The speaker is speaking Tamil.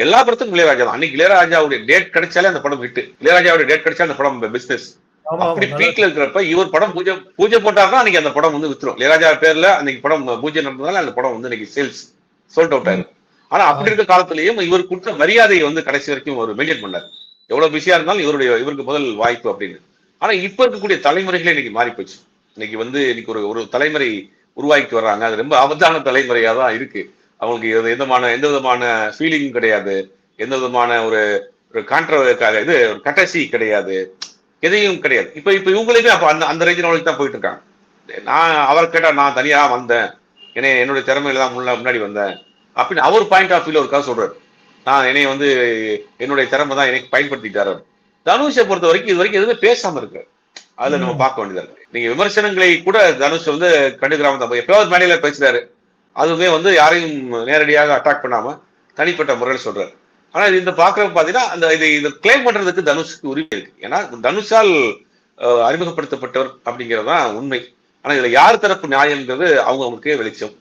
எல்லா படத்துக்கும் இளையராஜா தான். அன்னைக்கு இளையராஜாவுடைய டேட் கிடைச்சாலே அந்த படம் ஹிட். இளையராஜாவுடைய டேட் கிடைச்சா அந்த படம் பிசினஸ். ஆமா ஆமா அப்படி நல்லா பீக்ல இருக்கிறப்ப இவர் படம் பூஜை போட்டாருன்னா அன்னைக்கு அந்த படம் வந்து வித்துரும். இளையராஜா பேர்ல அன்னைக்கு படம் பூஜை நடந்ததால அந்த படம் வந்து இன்னைக்கு சேல்ஸ் சோல்ட் அவுட் ஆயிரும். ஆனா அப்படி இருக்க காலத்திலேயும் இவர் கொடுத்த மரியாதையை வந்து கடைசி வரைக்கும் ஒரு மெயின்டைன் பண்ணார். எவ்வளவு பிஸியா இருந்தாலும் இவருக்கு முதல் வாய்ப்பு அப்படின்னு. ஆனா இப்ப இருக்கக்கூடிய தலைமுறைகளே இன்னைக்கு மாறி போச்சு. இன்னைக்கு வந்து இன்னைக்கு ஒரு தலைமுறை உருவாக்கிட்டு வர்றாங்க. அது ரொம்ப ஆபத்தான தலைமுறையா தான் இருக்கு. அவங்களுக்கு எந்த விதமான ஃபீலிங்கும் கிடையாது. எந்த விதமான ஒரு இது கட்டசி கிடையாது. எதையும் கிடையாது. இப்ப இவங்களுமே அப்ப அந்த ரேஞ்சில் தான் போயிட்டு இருக்காங்க. நான் அவர் கேட்டா நான் தனியா வந்தேன், என்னுடைய திறமையில தான் முன்னாடி வந்தேன் அப்படின்னு அவர் பாயிண்ட் ஆஃப் வியூல ஒருக்காக சொல்றாரு. நான் என்னை வந்து என்னுடைய திறமை தான் எனக்கு பயன்படுத்திட்டாரு. தனுஷை பொறுத்த வரைக்கும் இது வரைக்கும் எதுவுமே பேசாம இருக்கு. அதுல நம்ம பார்க்க வேண்டியதா இருக்கு. நீங்க விமர்சனங்களை கூட தனுஷ் வந்து கண்டுக்கிறாம தான் எப்பயாவது மேடையில பேசுறாரு. அதுவுமே வந்து யாரையும் நேரடியாக அட்டாக் பண்ணாம தனிப்பட்ட முறையில் சொல்றாரு. ஆனா இந்த பாக்குறப்ப பாத்தீங்கன்னா இதை கிளைம் பண்றதுக்கு தனுஷுக்கு உரிமை இருக்கு. ஏன்னா தனுஷால் அறிமுகப்படுத்தப்பட்டவர் அப்படிங்கறதுதான் உண்மை. ஆனா இதுல யார் தரப்பு நியாயம்ங்கிறது அவங்களுக்கே வெளிச்சம்.